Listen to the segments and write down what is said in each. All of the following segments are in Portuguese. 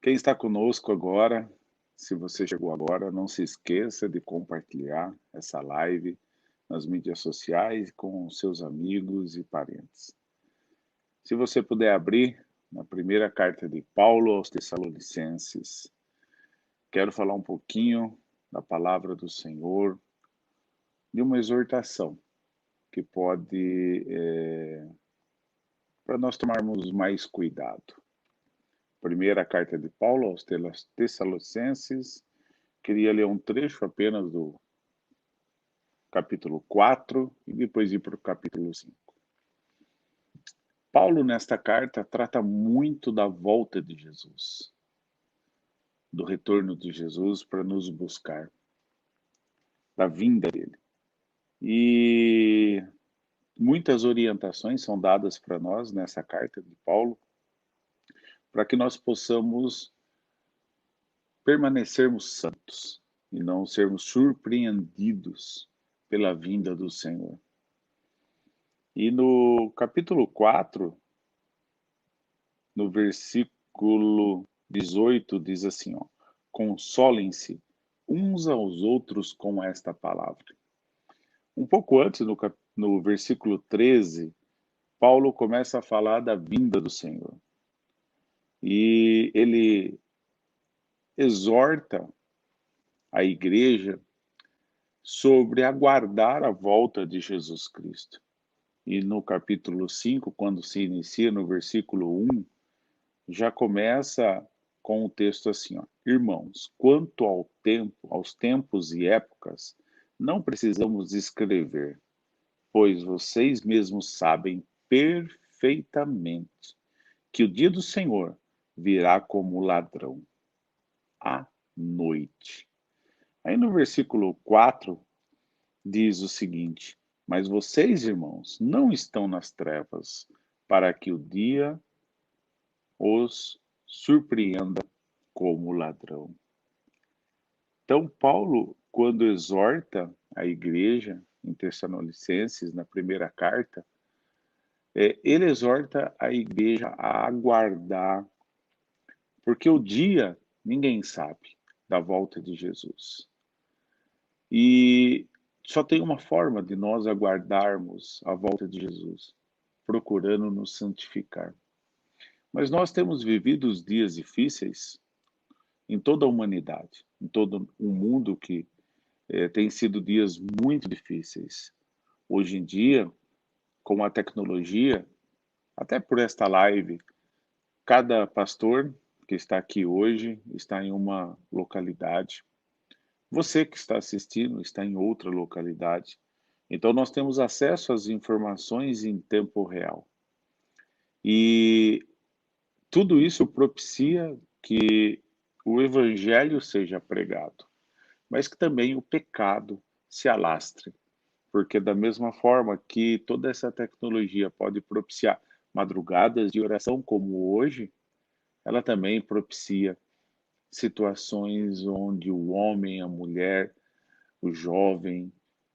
Quem está conosco agora, se você chegou agora, não se esqueça de compartilhar essa live nas mídias sociais com seus amigos e parentes. Se você puder abrir na primeira carta de Paulo aos Tessalonicenses, quero falar um pouquinho da palavra do Senhor, de uma exortação que pode, para nós tomarmos mais cuidado. Primeira carta de Paulo aos Tessalonicenses, queria ler um trecho apenas do capítulo 4 e depois ir para o capítulo 5. Paulo, nesta carta, trata muito da volta de Jesus, do retorno de Jesus para nos buscar, da vinda dele. E muitas orientações são dadas para nós nessa carta de Paulo, para que nós possamos permanecermos santos e não sermos surpreendidos pela vinda do Senhor. E no capítulo 4, no versículo 18, diz assim, ó, consolem-se uns aos outros com esta palavra. Um pouco antes, no versículo 13, Paulo começa a falar da vinda do Senhor. E ele exorta a igreja sobre aguardar a volta de Jesus Cristo. E no capítulo 5, quando se inicia no versículo 1, já começa com o texto assim, ó, irmãos, quanto ao tempo, aos tempos e épocas, não precisamos escrever, pois vocês mesmos sabem perfeitamente que o dia do Senhor virá como ladrão, à noite. Aí no versículo 4 diz o seguinte, mas vocês, irmãos, não estão nas trevas, para que o dia os surpreenda como ladrão. Então, Paulo, quando exorta a igreja em Tessalonicenses, na primeira carta, ele exorta a igreja a aguardar, porque o dia ninguém sabe da volta de Jesus. E só tem uma forma de nós aguardarmos a volta de Jesus, procurando nos santificar. Mas nós temos vivido os dias difíceis em toda a humanidade, em todo o mundo que tem sido dias muito difíceis. Hoje em dia, com a tecnologia, até por esta live, cada pastor que está aqui hoje está em uma localidade. Você que está assistindo está em outra localidade. Então, nós temos acesso às informações em tempo real. E tudo isso propicia que o evangelho seja pregado, mas que também o pecado se alastre, porque da mesma forma que toda essa tecnologia pode propiciar madrugadas de oração como hoje, ela também propicia situações onde o homem, a mulher, o jovem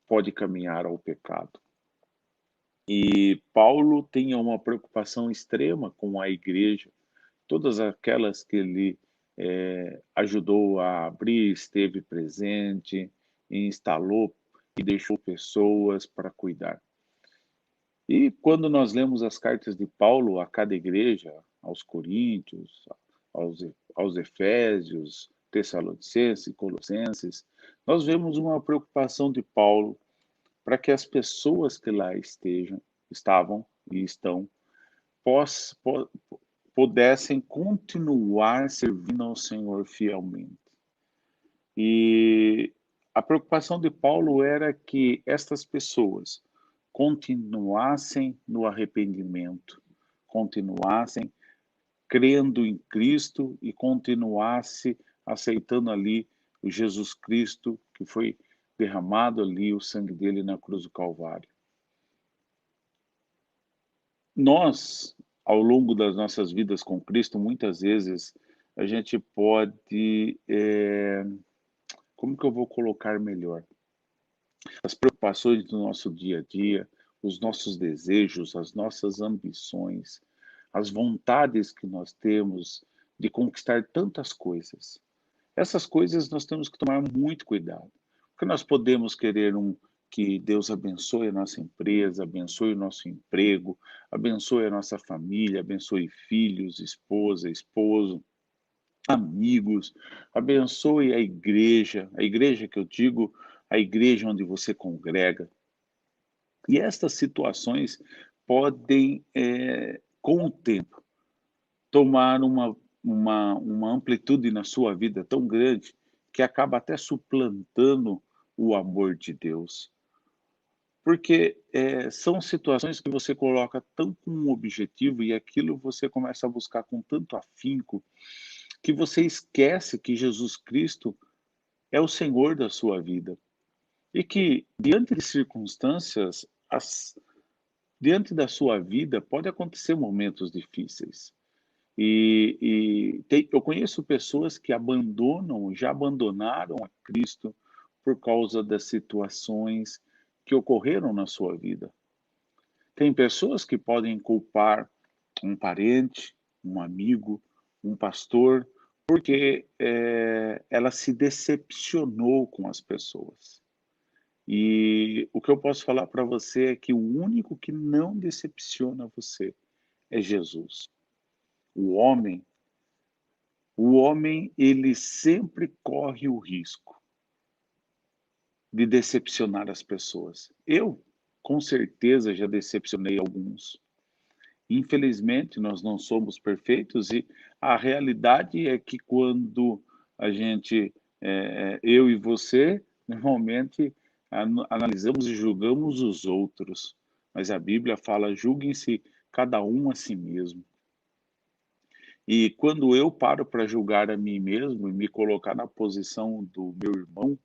pode caminhar ao pecado. E Paulo tinha uma preocupação extrema com a igreja, todas aquelas que ele ajudou a abrir, esteve presente, instalou e deixou pessoas para cuidar. E quando nós lemos as cartas de Paulo a cada igreja, aos Coríntios, aos Efésios, Tessalonicenses, Colossenses, nós vemos uma preocupação de Paulo para que as pessoas que lá estavam e estão, pos, po- pudessem continuar servindo ao Senhor fielmente. E a preocupação de Paulo era que estas pessoas continuassem no arrependimento, continuassem crendo em Cristo e continuasse aceitando ali o Jesus Cristo que foi derramado ali, o sangue dele na cruz do Calvário. Nós, ao longo das nossas vidas com Cristo, muitas vezes a gente pode, como que eu vou colocar melhor? As preocupações do nosso dia a dia, os nossos desejos, as nossas ambições, as vontades que nós temos de conquistar tantas coisas. Essas coisas nós temos que tomar muito cuidado, porque nós podemos querer que Deus abençoe a nossa empresa, abençoe o nosso emprego, abençoe a nossa família, abençoe filhos, esposa, esposo, amigos, abençoe a igreja que eu digo, a igreja onde você congrega. E estas situações podem, com o tempo, tomar uma amplitude na sua vida tão grande, que acaba até suplantando o amor de Deus. Porque, são situações que você coloca tão com um objetivo e aquilo você começa a buscar com tanto afinco, que você esquece que Jesus Cristo é o Senhor da sua vida. E que diante de circunstâncias, diante da sua vida pode acontecer momentos difíceis. Eu conheço pessoas que já abandonaram a Cristo por causa das situações que ocorreram na sua vida. Tem pessoas que podem culpar um parente, um amigo, um pastor, porque ela se decepcionou com as pessoas. E o que eu posso falar para você é que o único que não decepciona você é Jesus. O homem, o homem, ele sempre corre o risco de decepcionar as pessoas. Eu, com certeza, já decepcionei alguns. Infelizmente, nós não somos perfeitos e a realidade é que quando a gente, eu e você, normalmente analisamos e julgamos os outros, mas a Bíblia fala: julguem-se cada um a si mesmo. E quando eu paro para julgar a mim mesmo e me colocar na posição do meu irmão,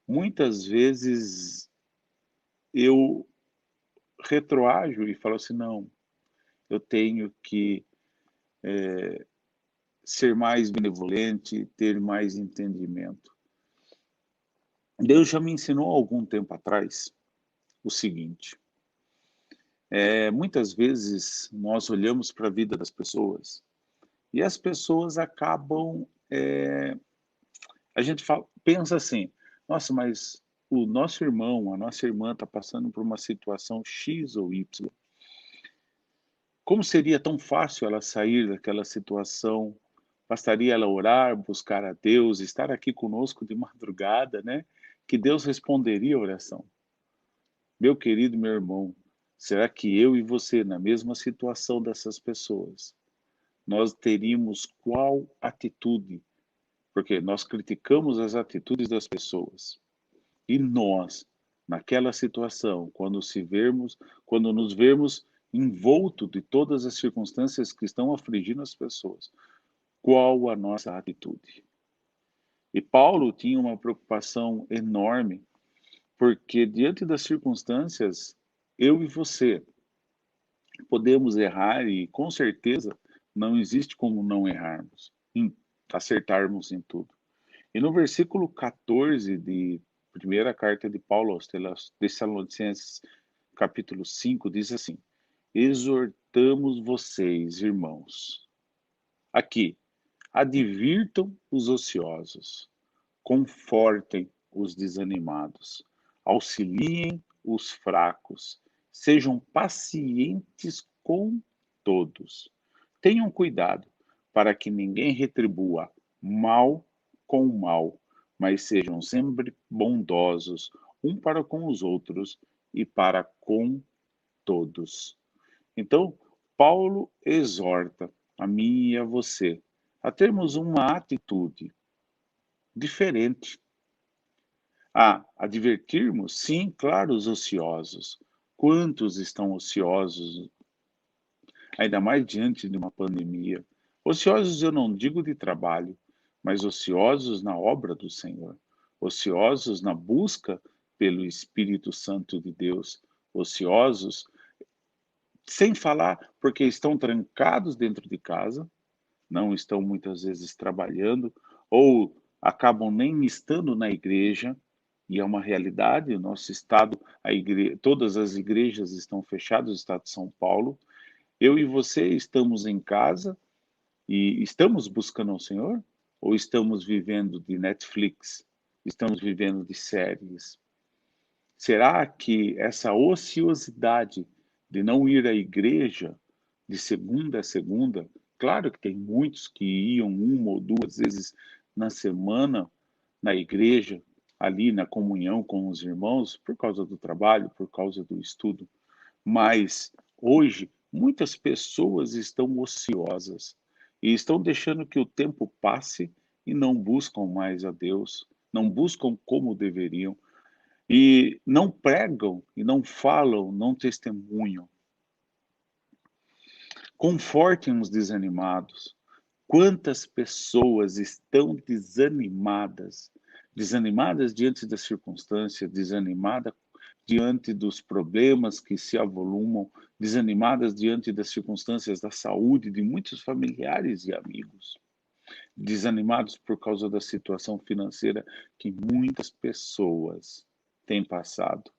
muitas vezes eu retroajo e falo assim: não, eu tenho que ser mais benevolente, ter mais entendimento. Deus já me ensinou há algum tempo atrás o seguinte: muitas vezes nós olhamos para a vida das pessoas e as pessoas acabam, a gente pensa assim, nossa, mas o nosso irmão, a nossa irmã está passando por uma situação X ou Y. Como seria tão fácil ela sair daquela situação? Bastaria ela orar, buscar a Deus, estar aqui conosco de madrugada, né? Que Deus responderia a oração. Meu querido meu irmão, será que eu e você, na mesma situação dessas pessoas, nós teríamos qual atitude? Porque nós criticamos as atitudes das pessoas. E nós, naquela situação, quando nos vermos envolto de todas as circunstâncias que estão afligindo as pessoas, qual a nossa atitude? E Paulo tinha uma preocupação enorme, porque diante das circunstâncias, eu e você podemos errar e com certeza não existe como não errarmos, acertarmos em tudo. E no versículo 14 de primeira carta de Paulo aos Tessalonicenses, capítulo 5, diz assim: exortamos vocês, irmãos. Aqui, advirtam os ociosos, confortem os desanimados, auxiliem os fracos, sejam pacientes com todos. Tenham cuidado para que ninguém retribua mal com mal, mas sejam sempre bondosos um para com os outros e para com todos. Então, Paulo exorta a mim e a você a termos uma atitude diferente. Advertirmos, sim, claro, os ociosos. Quantos estão ociosos, ainda mais diante de uma pandemia? Ociosos eu não digo de trabalho, mas ociosos na obra do Senhor, ociosos na busca pelo Espírito Santo de Deus, ociosos, sem falar porque estão trancados dentro de casa, não estão muitas vezes trabalhando, ou acabam nem estando na igreja, e é uma realidade, o nosso estado, todas as igrejas estão fechadas, o estado de São Paulo. Eu e você estamos em casa, E estamos buscando ao Senhor? Ou estamos vivendo de Netflix? Estamos vivendo de séries? Será que essa ociosidade de não ir à igreja de segunda a segunda, claro que tem muitos que iam uma ou duas vezes na semana na igreja, ali na comunhão com os irmãos, por causa do trabalho, por causa do estudo, mas hoje muitas pessoas estão ociosas e estão deixando que o tempo passe e não buscam mais a Deus, não buscam como deveriam e não pregam e não falam, não testemunham. Confortem os desanimados. Quantas pessoas estão desanimadas? Desanimadas diante da circunstância, desanimadas diante dos problemas que se avolumam, desanimadas diante das circunstâncias da saúde de muitos familiares e amigos, desanimados por causa da situação financeira que muitas pessoas têm passado.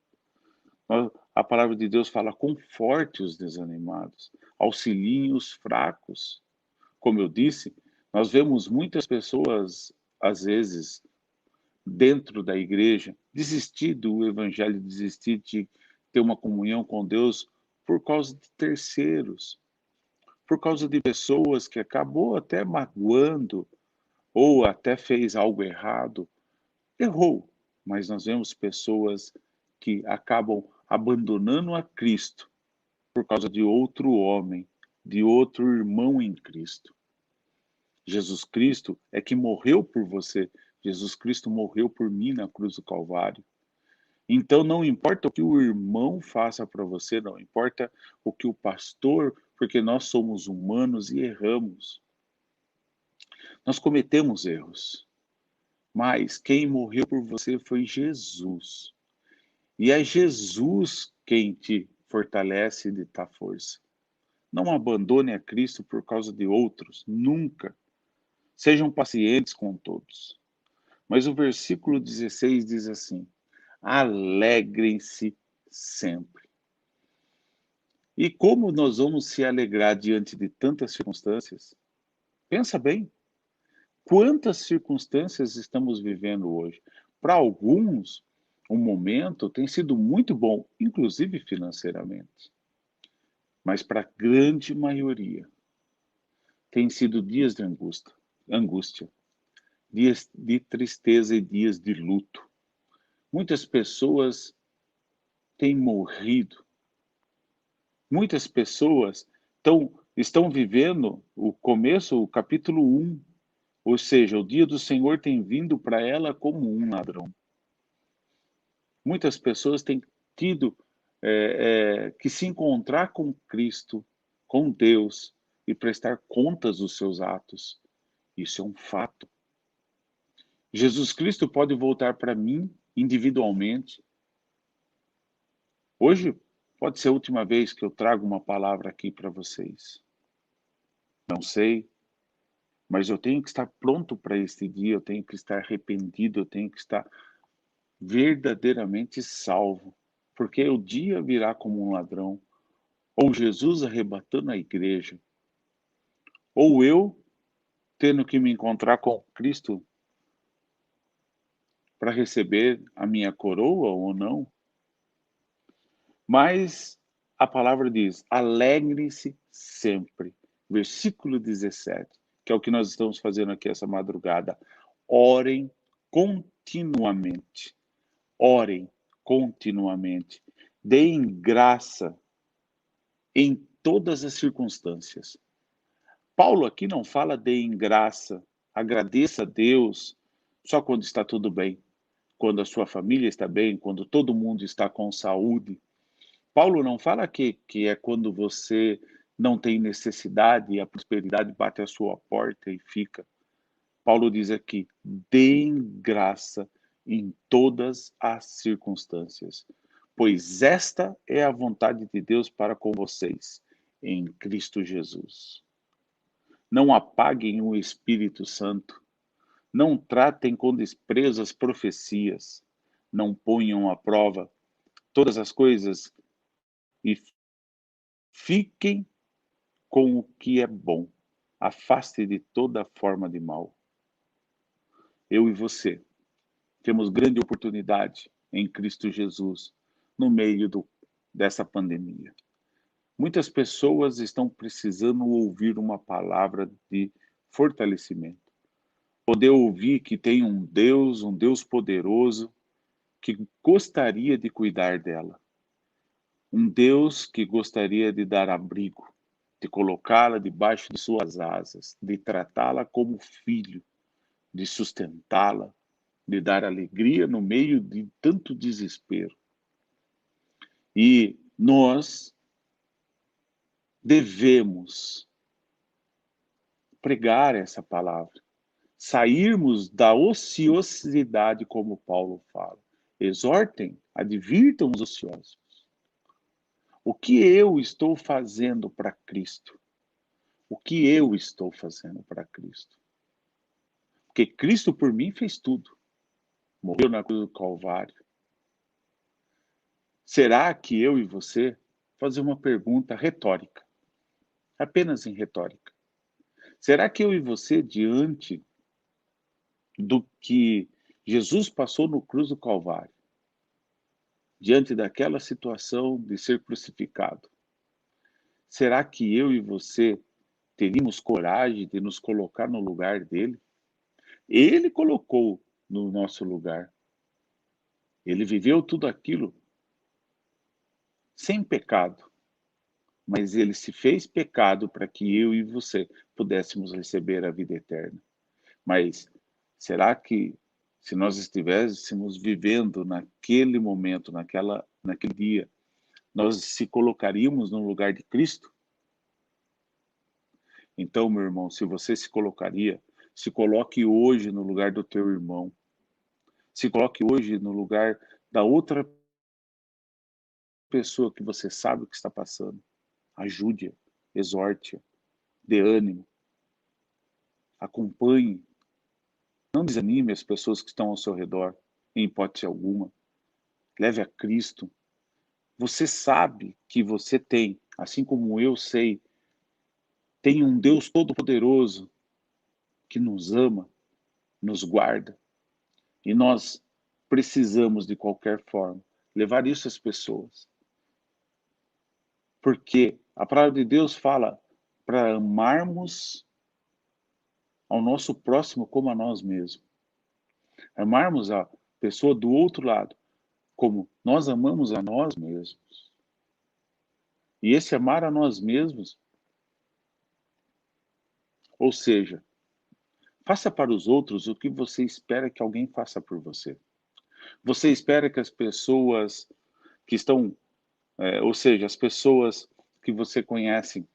A palavra de Deus fala: conforte os desanimados, auxiliem os fracos. Como eu disse, nós vemos muitas pessoas, às vezes, dentro da igreja, desistir do evangelho, desistir de ter uma comunhão com Deus por causa de terceiros, por causa de pessoas que acabou até magoando ou até fez algo errado. Errou, mas nós vemos pessoas que acabam abandonando a Cristo por causa de outro homem, de outro irmão em Cristo. Jesus Cristo é que morreu por você. Jesus Cristo morreu por mim na cruz do Calvário. Então não importa o que o irmão faça para você, não importa o que o pastor, porque nós somos humanos e erramos. Nós cometemos erros. Mas quem morreu por você foi Jesus. E é Jesus quem te fortalece e te dá força. Não abandone a Cristo por causa de outros, nunca. Sejam pacientes com todos. Mas o versículo 16 diz assim: alegrem-se sempre. E como nós vamos se alegrar diante de tantas circunstâncias? Pensa bem, quantas circunstâncias estamos vivendo hoje? Para alguns, o momento tem sido muito bom, inclusive financeiramente. Mas para a grande maioria, tem sido dias de angústia, dias de tristeza e dias de luto. Muitas pessoas têm morrido. Muitas pessoas estão vivendo o começo, o capítulo 1, ou seja, o dia do Senhor tem vindo para ela como um ladrão. Muitas pessoas têm tido que se encontrar com Cristo, com Deus, e prestar contas dos seus atos. Isso é um fato. Jesus Cristo pode voltar para mim individualmente. Hoje pode ser a última vez que eu trago uma palavra aqui para vocês. Não sei, mas eu tenho que estar pronto para este dia, eu tenho que estar arrependido, eu tenho que estar verdadeiramente salvo, porque o dia virá como um ladrão, ou Jesus arrebatando a igreja, ou eu tendo que me encontrar com Cristo para receber a minha coroa ou não. Mas a palavra diz: alegre-se sempre. Versículo 17, que é o que nós estamos fazendo aqui essa madrugada. Orem continuamente. Orem continuamente. Deem graça em todas as circunstâncias. Paulo aqui não fala deem graça, agradeça a Deus só quando está tudo bem, quando a sua família está bem, quando todo mundo está com saúde. Paulo não fala que é quando você não tem necessidade e a prosperidade bate à sua porta e fica. Paulo diz aqui: deem graça em todas as circunstâncias, pois esta é a vontade de Deus para com vocês, em Cristo Jesus. Não apaguem o Espírito Santo, não tratem com desprezo as profecias, não ponham à prova todas as coisas e fiquem com o que é bom. afaste de toda forma de mal. Eu e você temos grande oportunidade em Cristo Jesus no meio dessa pandemia. Muitas pessoas estão precisando ouvir uma palavra de fortalecimento. Poder ouvir que tem um Deus poderoso, que gostaria de cuidar dela. Um Deus que gostaria de dar abrigo, de colocá-la debaixo de suas asas, de tratá-la como filho, de sustentá-la, de dar alegria no meio de tanto desespero. E nós devemos pregar essa palavra, sairmos da ociosidade, como Paulo fala. Exortem, advirtam os ociosos. O que eu estou fazendo para Cristo? O que eu estou fazendo para Cristo? Porque Cristo por mim fez tudo. Morreu na cruz do Calvário. Será que eu e você, fazer uma pergunta retórica, apenas em retórica, será que eu e você, diante do que Jesus passou no cruz do Calvário, diante daquela situação de ser crucificado, será que eu e você teríamos coragem de nos colocar no lugar dele? Ele colocou no nosso lugar. Ele viveu tudo aquilo sem pecado, mas ele se fez pecado para que eu e você pudéssemos receber a vida eterna. Mas será que se nós estivéssemos vivendo naquele momento, naquele dia, nós se colocaríamos no lugar de Cristo? Então, meu irmão, se você se colocaria, se coloque hoje no lugar do teu irmão. Se coloque hoje no lugar da outra pessoa que você sabe o que está passando. Ajude-a, exorte-a, dê ânimo, acompanhe. Não desanime as pessoas que estão ao seu redor, em hipótese alguma. Leve a Cristo. Você sabe que você tem, assim como eu sei, tem um Deus todo-poderoso que nos ama, nos guarda. E nós precisamos, de qualquer forma, levar isso às pessoas. Porque a palavra de Deus fala para amarmos ao nosso próximo como a nós mesmos. Amarmos a pessoa do outro lado como nós amamos a nós mesmos. E esse amar a nós mesmos, ou seja, faça para os outros o que você espera que alguém faça por você. Você espera que as pessoas que estão, ou seja, as pessoas que você conhece,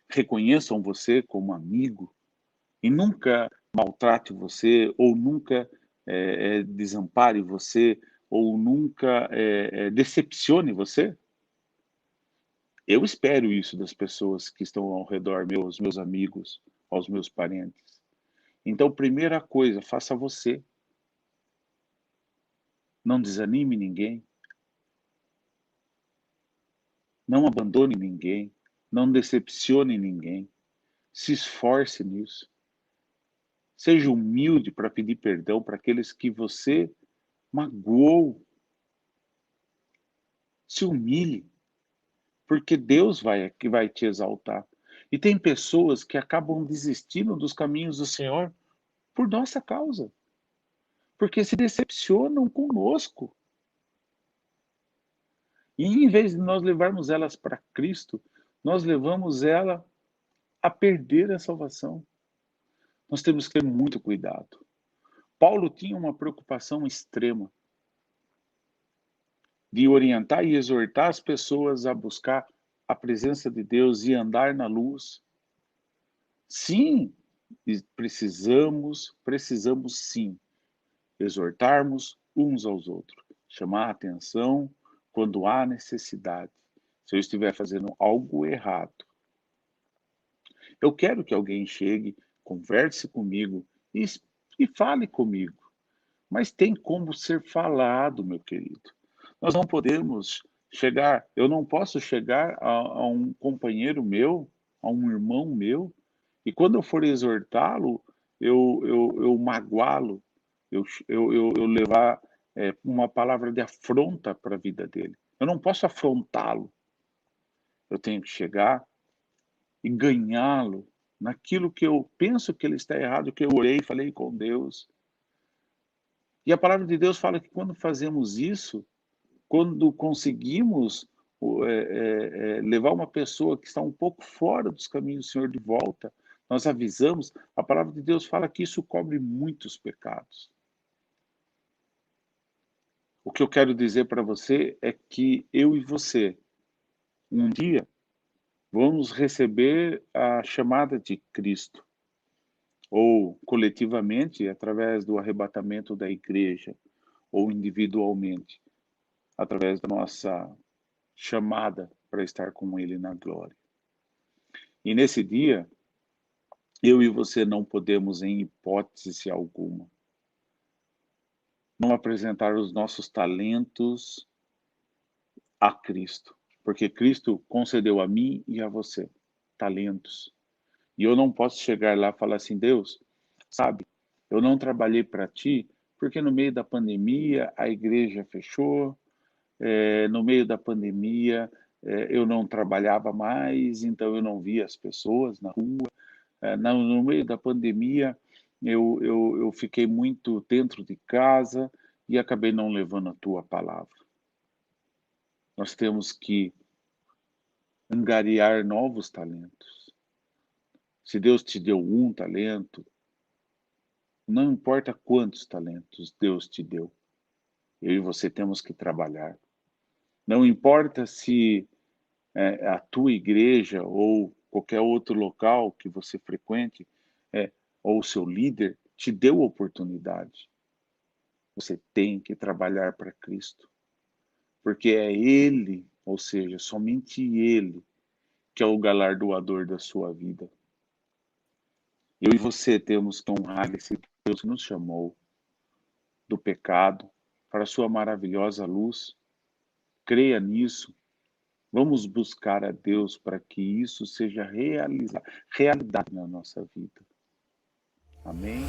reconheçam você como amigo e nunca maltrate você, ou nunca desampare você, ou nunca decepcione você? Eu espero isso das pessoas que estão ao redor meu, aos meus amigos, aos meus parentes. Então, primeira coisa, faça você. Não desanime ninguém. Não abandone ninguém. Não decepcione ninguém. Se esforce nisso. Seja humilde para pedir perdão para aqueles que você magoou. Se humilhe, porque Deus que vai te exaltar. E tem pessoas que acabam desistindo dos caminhos do Senhor por nossa causa, porque se decepcionam conosco. E em vez de nós levarmos elas para Cristo, nós levamos ela a perder a salvação. Nós temos que ter muito cuidado. Paulo tinha uma preocupação extrema de orientar e exortar as pessoas a buscar a presença de Deus e andar na luz. Sim, precisamos sim exortarmos uns aos outros, chamar a atenção quando há necessidade. Se eu estiver fazendo algo errado, eu quero que alguém chegue, converse comigo e fale comigo. Mas tem como ser falado, meu querido. Nós não podemos chegar, eu não posso chegar a um companheiro meu, a um irmão meu, E quando eu for exortá-lo, eu magoá-lo, eu levar uma palavra de afronta para a vida dele. Eu não posso afrontá-lo. Eu tenho que chegar e ganhá-lo naquilo que eu penso que ele está errado, que eu orei, falei com Deus. E a palavra de Deus fala que quando fazemos isso, quando conseguimos levar uma pessoa que está um pouco fora dos caminhos do Senhor de volta, nós avisamos, a palavra de Deus fala que isso cobre muitos pecados. O que eu quero dizer para você é que eu e você, um dia, vamos receber a chamada de Cristo, ou coletivamente, através do arrebatamento da igreja, ou individualmente, através da nossa chamada para estar com Ele na glória. E nesse dia, eu e você não podemos, em hipótese alguma, não apresentar os nossos talentos a Cristo, porque Cristo concedeu a mim e a você talentos. E eu não posso chegar lá e falar assim, Deus, sabe, eu não trabalhei para ti, porque no meio da pandemia a igreja fechou, no meio da pandemia eu não trabalhava mais, então eu não via as pessoas na rua. No meio da pandemia eu fiquei muito dentro de casa e acabei não levando a tua palavra. Nós temos que angariar novos talentos. Se Deus te deu um talento, não importa quantos talentos Deus te deu, eu e você temos que trabalhar. Não importa se a tua igreja ou qualquer outro local que você frequente, ou o seu líder, te deu oportunidade. Você tem que trabalhar para Cristo. Porque é Ele, ou seja, somente Ele, que é o galardoador da sua vida. Eu e você temos que honrar esse Deus que nos chamou do pecado para a sua maravilhosa luz. Creia nisso. Vamos buscar a Deus para que isso seja realidade na nossa vida. Amém?